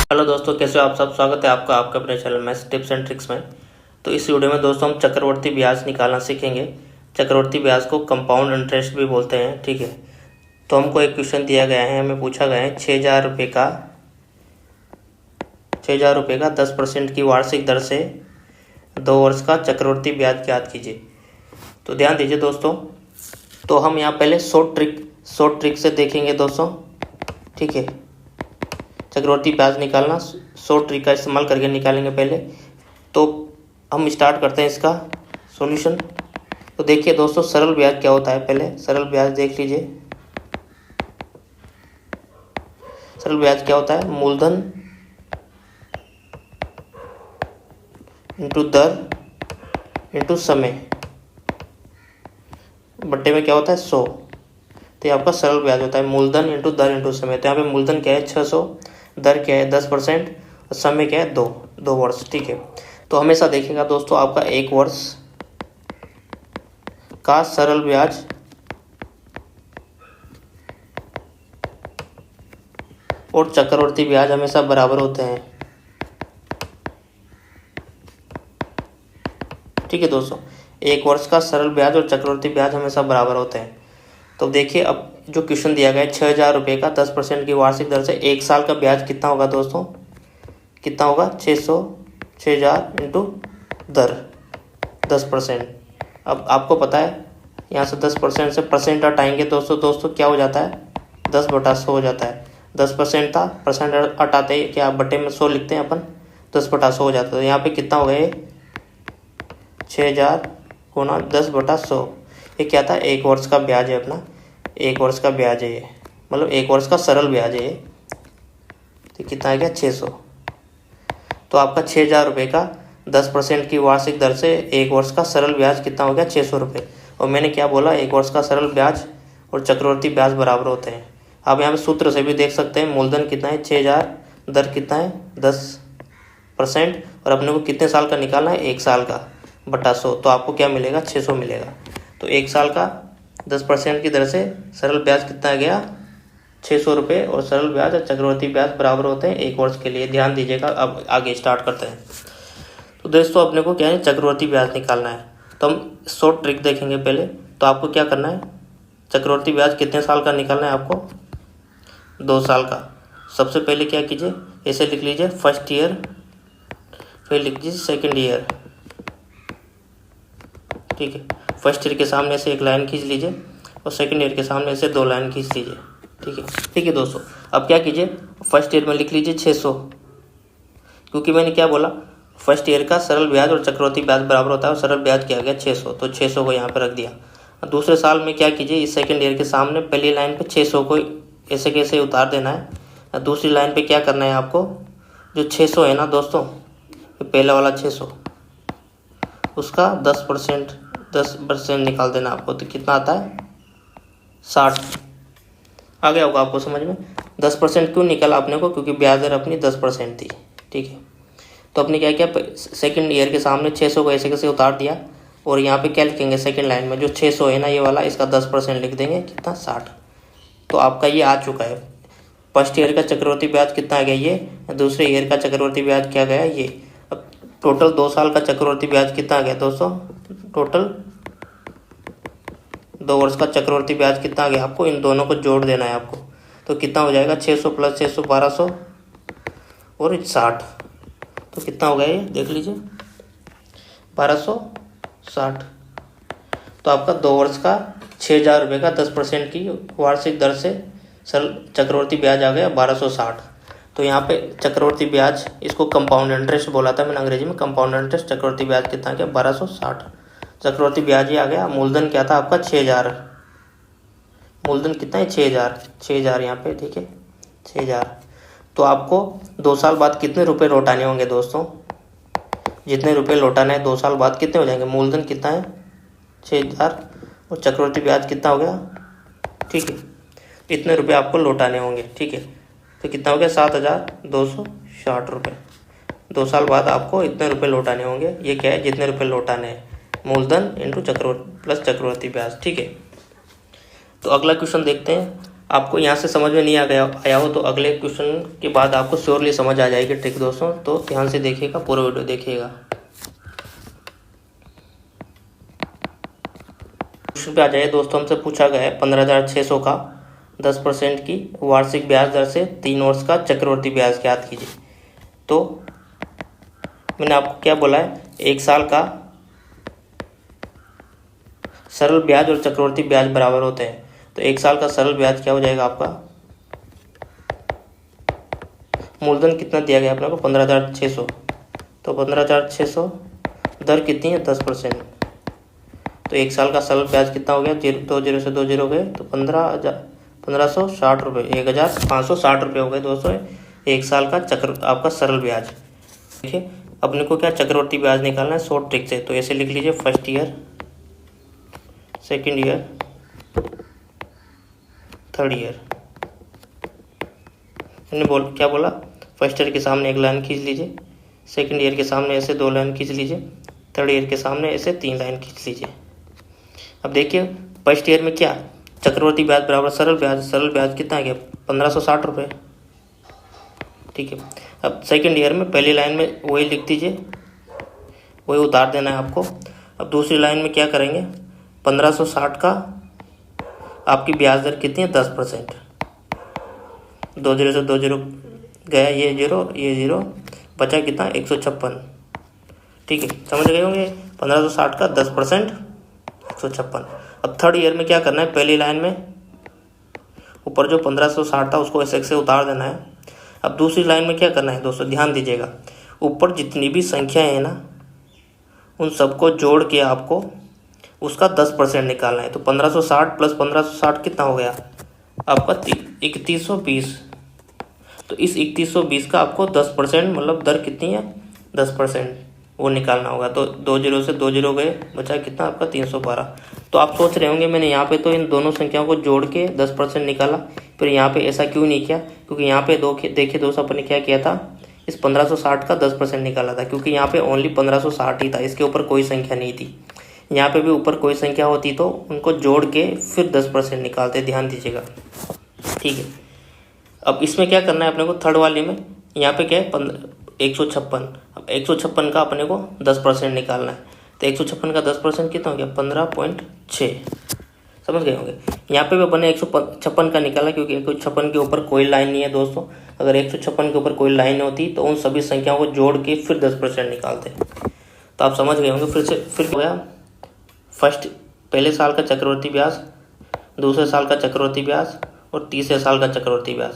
Hello दोस्तों, कैसे हो आप सब। स्वागत है आपका अपने channel maths tips and tricks में। तो इस वीडियो में दोस्तों हम चक्रवर्ती ब्याज निकालना सीखेंगे। चक्रवर्ती ब्याज को कंपाउंड इंटरेस्ट भी बोलते हैं, ठीक है। तो हमको एक क्वेश्चन दिया गया है, हमें पूछा गया है 6,000 रुपये का 10% की वार्षिक दर से 2 वर्ष का चक्रवर्ती ब्याज ज्ञात कीजिए। तो ध्यान दीजिए दोस्तों, तो हम यहाँ पहले शॉर्ट ट्रिक से देखेंगे दोस्तों, ठीक है। चक्रवर्ती ब्याज निकालना शॉर्ट ट्रिक का इस्तेमाल करके निकालेंगे पहले। तो हम स्टार्ट करते हैं इसका सॉल्यूशन। तो देखिए दोस्तों, सरल ब्याज क्या होता है, पहले सरल ब्याज देख लीजिए। सरल ब्याज क्या होता है, मूलधन इंटू दर इंटू समय बट्टे में क्या होता है 100। तो ये आपका सरल ब्याज होता है, मूलधन इंटू दर इंटू समय। तो यहाँ पे मूलधन क्या है 600, दर क्या है 10% और समय क्या है 2 वर्ष, ठीक है। तो हमेशा देखिएगा दोस्तों, आपका 1 वर्ष का सरल ब्याज और चक्रवर्ती ब्याज हमेशा बराबर होते हैं, ठीक है दोस्तों। 1 वर्ष का सरल ब्याज और चक्रवर्ती ब्याज हमेशा बराबर होते हैं। तो देखिए, अब जो क्वेश्चन दिया गया है 6,000 रुपये का 10% की वार्षिक दर से 1 साल का ब्याज कितना होगा दोस्तों, कितना होगा 6,000 इंटू दर 10%। अब आपको पता है यहाँ से 10% से परसेंट हटाएंगे दोस्तों क्या हो जाता है 10/100 हो जाता है। 10% था, परसेंट हटाते ही क्या बटे में 100 लिखते हैं अपन, 10/100 हो जाता है। तो यहाँ पे कितना हो गया ये 6,000 गुना 10/100। ये क्या था, 1 वर्ष का ब्याज है अपना, 1 वर्ष का ब्याज है ये, मतलब 1 वर्ष का सरल ब्याज है ये। तो कितना आ गया 600। तो आपका 6,000 रुपये का 10% की वार्षिक दर से 1 वर्ष का सरल ब्याज कितना हो गया 600 रुपये। और मैंने क्या बोला, 1 वर्ष का सरल ब्याज और चक्रवर्ती ब्याज बराबर होते हैं। आप यहाँ पे सूत्र से भी देख सकते हैं, मूलधन कितना है 6,000, दर कितना है 10% और अपने को कितने साल का निकालना है 1 साल का बटा 100। तो आपको क्या मिलेगा 600 मिलेगा। तो 1 साल का 10% की दर से सरल ब्याज कितना आ गया 600 रुपये और सरल ब्याज और चक्रवर्ती ब्याज बराबर होते हैं 1 वर्ष के लिए। ध्यान दीजिएगा। अब आगे स्टार्ट करते हैं। तो दोस्तों अपने को क्या है चक्रवर्ती ब्याज निकालना है। तो हम शॉर्ट ट्रिक देखेंगे पहले। तो आपको क्या करना है, चक्रवर्ती ब्याज कितने साल का निकालना है आपको 2 साल का। सबसे पहले क्या कीजिए, ऐसे लिख लीजिए फर्स्ट ईयर, फिर लिख लीजिए सेकेंड ईयर, ठीक है। फर्स्ट ईयर के सामने से एक लाइन खींच लीजिए और सेकेंड ईयर के सामने से 2 लाइन खींच लीजिए, ठीक है दोस्तों। अब क्या कीजिए, फर्स्ट ईयर में लिख लीजिए 600, क्योंकि मैंने क्या बोला फर्स्ट ईयर का सरल ब्याज और चक्रवर्ती ब्याज बराबर होता है और सरल ब्याज क्या आ गया 600, तो 600 को यहाँ पे रख दिया। दूसरे साल में क्या कीजिए, इस सेकेंड ईयर के सामने पहली लाइन पे 600 को ऐसे कैसे उतार देना है। दूसरी लाइन पे क्या करना है आपको, जो 600 है ना दोस्तों, पहला वाला 600 उसका 10% निकाल देना आपको। तो कितना आता है 60। आ गया होगा आपको समझ में। 10% क्यों निकला अपने को, क्योंकि ब्याज दर अपनी 10% थी, ठीक है। तो अपने क्या किया, सेकंड ईयर के सामने 600 को ऐसे कैसे उतार दिया और यहाँ पे क्या लिखेंगे सेकंड लाइन में, जो 600 है ना ये वाला, इसका 10% लिख देंगे, कितना 60। तो आपका ये आ चुका है। फर्स्ट ईयर का चक्रवर्ती ब्याज कितना आ गया ये, दूसरे ईयर का चक्रवर्ती ब्याज क्या गया ये। अब टोटल 2 साल का चक्रवर्ती ब्याज कितना आ गया दोस्तों, टोटल 2 वर्ष का चक्रवर्ती ब्याज कितना आ गया आपको, इन दोनों को जोड़ देना है आपको। तो कितना हो जाएगा 600 + 600 1200 और 60। तो कितना हो गया ये देख लीजिए 1260। तो आपका 2 वर्ष का 6,000 रुपये का 10% की वार्षिक दर से सरल चक्रवर्ती ब्याज आ गया 1260। तो यहाँ पे चक्रवर्ती ब्याज, इसको कंपाउंड इंटरेस्ट बोला था मैंने अंग्रेजी में, कंपाउंड इंटरेस्ट। चक्रवर्ती ब्याज कितना गया 1260, चक्रवर्ती ब्याज ही आ गया। मूलधन क्या था आपका 6,000, मूलधन कितना है 6,000 यहाँ पे, ठीक है 6,000। तो आपको 2 साल बाद कितने रुपए लौटाने होंगे दोस्तों, जितने रुपए लौटाने हैं 2 साल बाद कितने हो जाएंगे। मूलधन कितना है 6,000 और चक्रवर्ती ब्याज कितना हो गया, ठीक है। इतने रुपए आपको लौटाने होंगे, ठीक है। तो कितना हो गया 7,260 रुपये। 2 साल बाद आपको इतने रुपए लौटाने होंगे। ये क्या है, जितने रुपए लौटाने हैं, मूलधन इंटू चक्रवर्ती प्लस चक्रवर्ती ब्याज, ठीक है। तो अगला क्वेश्चन देखते हैं। आपको यहाँ से समझ में नहीं आया हो तो अगले क्वेश्चन के बाद आपको श्योरली समझ आ जाएगी ट्रिक दोस्तों। तो ध्यान से देखिएगा, पूरा वीडियो देखिएगा। क्वेश्चन पे आ जाइए दोस्तों। हमसे पूछा गया है 15,600 का 10% की वार्षिक ब्याज दर से 3 वर्ष का चक्रवृद्धि ब्याज ज्ञात कीजिए। तो मैंने आपको क्या बोला है, 1 साल का सरल ब्याज और चक्रवृद्धि ब्याज बराबर होते हैं। तो 1 साल का सरल ब्याज क्या हो जाएगा आपका, मूलधन कितना दिया गया अपने को 15,600, तो 15,600 दर कितनी है 10%। तो 1 साल का सरल ब्याज कितना हो गया, 2 जीरो से 2 जीरो गए तो 1560 रुपये, 1,560 रुपये हो गए दोस्तों 1 साल का आपका सरल ब्याज। देखिए अपने को क्या चक्रवृद्धि ब्याज निकालना है शॉर्ट ट्रिक से। तो ऐसे लिख लीजिए, first year, second year, third year. मैंने क्या बोला, फर्स्ट ईयर के सामने एक लाइन खींच लीजिए, सेकेंड ईयर के सामने ऐसे 2 लाइन खींच लीजिए, थर्ड ईयर के सामने ऐसे 3 लाइन खींच लीजिए। अब देखिए फर्स्ट ईयर में क्या, चक्रवृद्धि ब्याज बराबर सरल ब्याज कितना आ गया 1560 रुपये, ठीक है। अब सेकेंड ईयर में पहली लाइन में वही लिख दीजिए, वही उतार देना है आपको। अब दूसरी लाइन में क्या करेंगे, 1560 का आपकी ब्याज दर कितनी है 10%। 2 जीरो से 2 जीरो गया, ये जीरो बचा कितना 156, ठीक है, समझ गए होंगे। 1560 का 10% 156। अब थर्ड ईयर में क्या करना है, पहली लाइन में ऊपर जो 1560 था उसको ऐसे से उतार देना है। अब दूसरी लाइन में क्या करना है दोस्तों, ध्यान दीजिएगा, ऊपर जितनी भी संख्या है ना उन सबको जोड़ के आपको उसका 10% निकालना है। तो 1560 प्लस 1560 कितना हो गया आपका 3120। तो इस 3120 का आपको 10% मतलब दर कितनी है 10% वो निकालना होगा। तो 2 जीरो से 2 जीरो गए, बचा कितना आपका 312। तो आप सोच रहे होंगे मैंने यहाँ पे तो इन दोनों संख्याओं को जोड़ के 10% निकाला, फिर यहाँ पे ऐसा क्यों नहीं किया, क्योंकि यहाँ पे देखिए दोस्तों अपन ने क्या किया था, इस 1560 का 10% निकाला था, क्योंकि यहाँ पे ओनली 1560 ही था, इसके ऊपर कोई संख्या नहीं थी। यहाँ पे भी ऊपर कोई संख्या होती तो उनको जोड़ के फिर 10% निकालते, ध्यान दीजिएगा, ठीक है। अब इसमें क्या करना है अपने को, थर्ड वाले में यहाँ पे क्या है 156। अब 156 का अपने को 10% निकालना है। तो 156 का 10% कितना हो गया 15.6, समझ गए होंगे। यहाँ पे भी अपने 156 का निकाला, क्योंकि 156 के ऊपर कोई लाइन नहीं है दोस्तों। अगर 156 के ऊपर कोई लाइन होती तो उन सभी संख्याओं को जोड़ के फिर 10% निकालते। तो आप समझ गए होंगे। फिर हो गया पहले साल का चक्रवृद्धि ब्याज, दूसरे साल का चक्रवृद्धि ब्याज और तीसरे साल का चक्रवृद्धि ब्याज।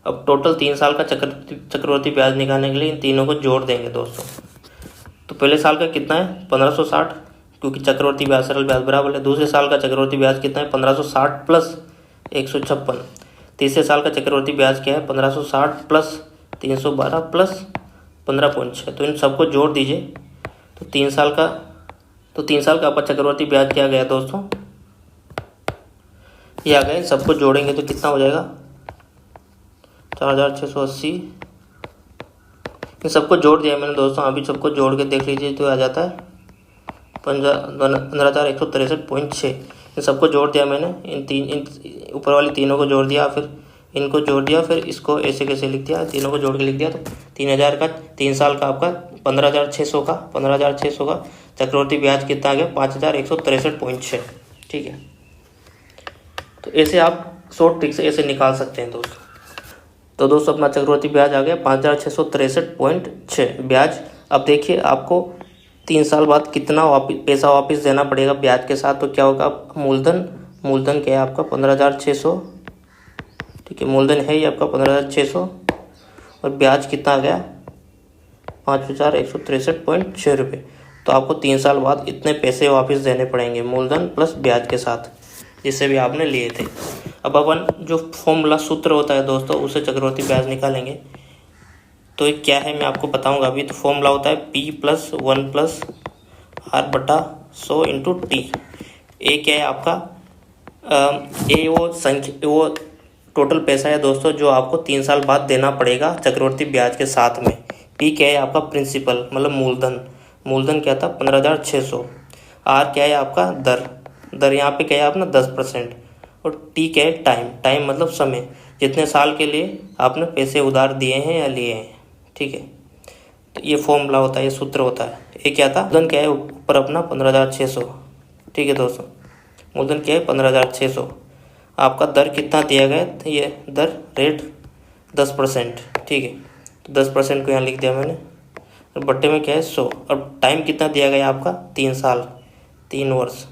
अब टोटल 3 साल का चक्रवृद्धि ब्याज निकालने के लिए इन तीनों को जोड़ देंगे दोस्तों। तो पहले साल का कितना है 1560, क्योंकि चक्रवृद्धि ब्याज सरल ब्याज बराबर है। दूसरे साल का चक्रवृद्धि ब्याज कितना है 1560 प्लस 156। तीसरे साल का चक्रवृद्धि ब्याज क्या है 1560 प्लस 312 प्लस 15.6। तो इन सबको जोड़ दीजिए। तो 3 साल का आपका चक्रवृद्धि ब्याज क्या गया दोस्तों, ये आ गया। सबको जोड़ेंगे तो कितना हो जाएगा 4680। इन सबको जोड़ दिया मैंने दोस्तों, अभी सबको जोड़ के देख लीजिए तो आ जाता है 15,163.6। इन सबको जोड़ दिया मैंने, इन ऊपर वाली तीनों को जोड़ दिया, फिर इनको जोड़ दिया, फिर इसको ऐसे कैसे लिख दिया, तीनों को जोड़ के लिख दिया। तो 3000 का 3 साल का आपका 15,600 का चक्रवृद्धि ब्याज कितना आ गया 5,163.6, ठीक है। तो ऐसे आप शॉर्ट ट्रिक से ऐसे निकाल सकते हैं दोस्तों। तो दोस्तों अपना चक्रवृद्धि ब्याज आ गया 5,663.6 ब्याज। अब देखिए आपको 3 साल बाद कितना पैसा वापस देना पड़ेगा ब्याज के साथ। तो क्या होगा, मूलधन क्या है आपका 15,600, ठीक है, मूलधन है ये आपका 15,600 और ब्याज कितना आ गया 5,163.6 रुपये। तो आपको 3 साल बाद इतने पैसे वापस देने पड़ेंगे मूलधन प्लस ब्याज के साथ, जिससे भी आपने लिए थे। अब अपन जो फॉर्मूला सूत्र होता है दोस्तों उससे चक्रवृद्धि ब्याज निकालेंगे। तो ये क्या है मैं आपको बताऊंगा अभी। तो फॉर्मूला होता है P+1+R/100 इंटू टी। ए क्या है आपका, ए वो टोटल पैसा है दोस्तों जो आपको 3 साल बाद देना पड़ेगा चक्रवृद्धि ब्याज के साथ में। पी क्या है आपका प्रिंसिपल मतलब मूलधन क्या था 15,600। आर क्या है आपका दर यहाँ पे क्या है अपना 10%। और टी क्या है, टाइम। टाइम मतलब समय, जितने साल के लिए आपने पैसे उधार दिए हैं या लिए हैं, ठीक है। तो ये फॉर्मूला होता है, ये सूत्र होता है। ये क्या था, मूलधन क्या है ऊपर अपना 15,600, ठीक है दोस्तों। मूलधन क्या है 15,600। आपका दर कितना दिया गया, तो ये दर रेट 10%, ठीक है। तो 10% को यहाँ लिख दिया मैंने, और बट्टे में क्या है 100। और टाइम कितना दिया गया आपका, 3 साल, 3 वर्ष,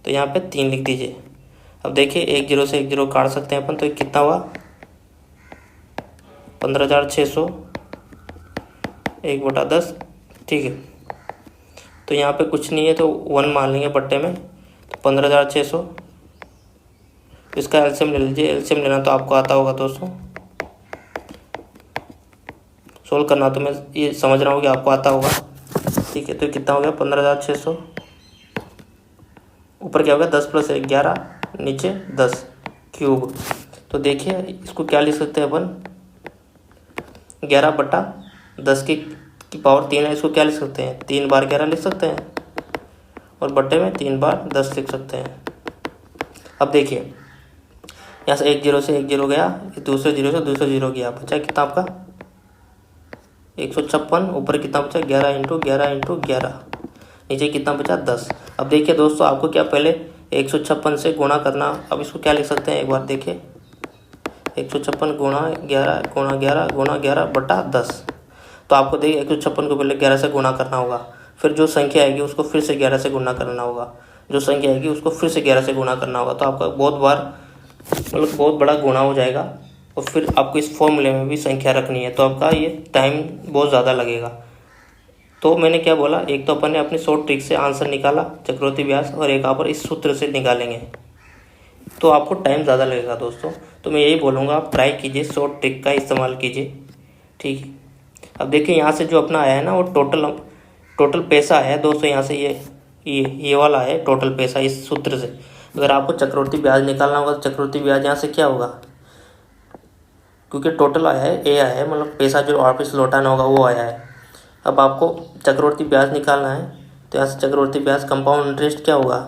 तो यहाँ पे 3 लिख दीजिए। अब देखिए 1 0 से 1 0 काट सकते हैं अपन, तो ये कितना हुआ 15,600 1/10, ठीक है। तो यहाँ पे कुछ नहीं है तो 1 मान लेंगे बट्टे में, तो 15,600। इसका एलसीएम ले लीजिए। एलसीएम लेना तो आपको आता होगा दोस्तों, सोल्व करना तो मैं ये समझ रहा हूँ कि आपको आता होगा, ठीक है। तो कितना हो गया 15,600, ऊपर क्या हो गया 10 + 1 11, नीचे 10 क्यूब। तो देखिए इसको क्या लिख सकते हैं अपन, 11/10 की पावर 3 है, इसको क्या लिख सकते हैं 3 बार 11 लिख सकते हैं, और बट्टे में 3 बार 10 लिख सकते हैं। अब देखिए यहाँ से 1 0 से 1 0 गया, दूसरे 0 से दूसरे 0 गया, बचा कितना आपका 156। ऊपर कितना बचा 11 × 11 × 11, नीचे कितना बचा 10। अब देखिए दोस्तों आपको क्या पहले 156 से गुणा करना। अब इसको क्या लिख सकते हैं एक बार देखिए, 156 गुणा 11 गुणा 11 गुणा 11/10। तो आपको देखिए 156 को पहले 11 से गुणा करना होगा, फिर जो संख्या आएगी उसको फिर से 11 से गुणा करना होगा, जो संख्या आएगी उसको फिर से 11 से गुणा करना होगा। तो आपका बहुत बार मतलब बहुत बड़ा गुणा हो जाएगा, और फिर आपको इस फॉर्मूले में भी संख्या रखनी है, तो आपका ये टाइम बहुत ज़्यादा लगेगा। तो मैंने क्या बोला, एक तो अपन ने अपनी शॉर्ट ट्रिक से आंसर निकाला चक्रवृद्धि ब्याज, और एक आप इस सूत्र से निकालेंगे, तो आपको टाइम ज़्यादा लगेगा दोस्तों। तो मैं यही बोलूँगा आप ट्राई कीजिए, शॉर्ट ट्रिक का इस्तेमाल कीजिए, ठीक है। अब देखिए यहाँ से जो अपना आया है ना, वो टोटल पैसा है दोस्तों। यहाँ से ये वाला है टोटल पैसा इस सूत्र से। अगर आपको चक्रवृद्धि ब्याज निकालना होगा तो चक्रवृद्धि ब्याज यहाँ से क्या होगा, क्योंकि टोटल आया है, ए आया है, मतलब पैसा जो वापस लौटाना होगा वो आया है। अब आपको चक्रवृद्धि ब्याज निकालना है, तो यहाँ से चक्रवृद्धि ब्याज कंपाउंड इंटरेस्ट क्या होगा,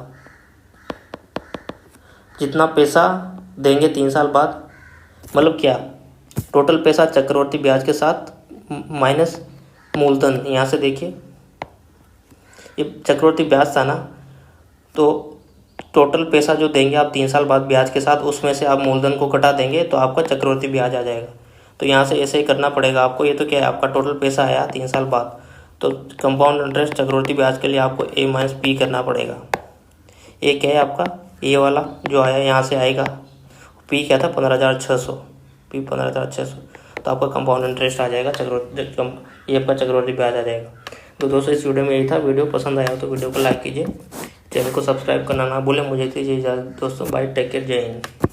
जितना पैसा देंगे 3 साल बाद, मतलब क्या टोटल पैसा चक्रवृद्धि ब्याज के साथ माइनस मूलधन। यहाँ से देखिए ये चक्रवृद्धि ब्याज था ना, तो टोटल पैसा जो देंगे आप 3 साल बाद ब्याज के साथ, उसमें से आप मूलधन को घटा देंगे तो आपका चक्रवृद्धि ब्याज आ जाएगा। तो यहाँ से ऐसे ही करना पड़ेगा आपको। ये तो क्या है, आपका टोटल पैसा आया 3 साल बाद, तो कंपाउंड इंटरेस्ट चक्रवृद्धि ब्याज के लिए आपको A - P करना पड़ेगा। ए क्या है आपका, ये वाला जो आया यहाँ से आएगा, P क्या था 15,600, P 15,600, तो आपका कंपाउंड इंटरेस्ट आ जाएगा, ये आपका चक्रवृद्धि ब्याज आ जाएगा। तो दोस्तों इस वीडियो में यही था। वीडियो पसंद आया तो वीडियो को लाइक कीजिए, चैनल को सब्सक्राइब करना ना भूलें। मुझे दीजिए इजाज़त दोस्तों, बाय, टेक केयर, जय हिंद।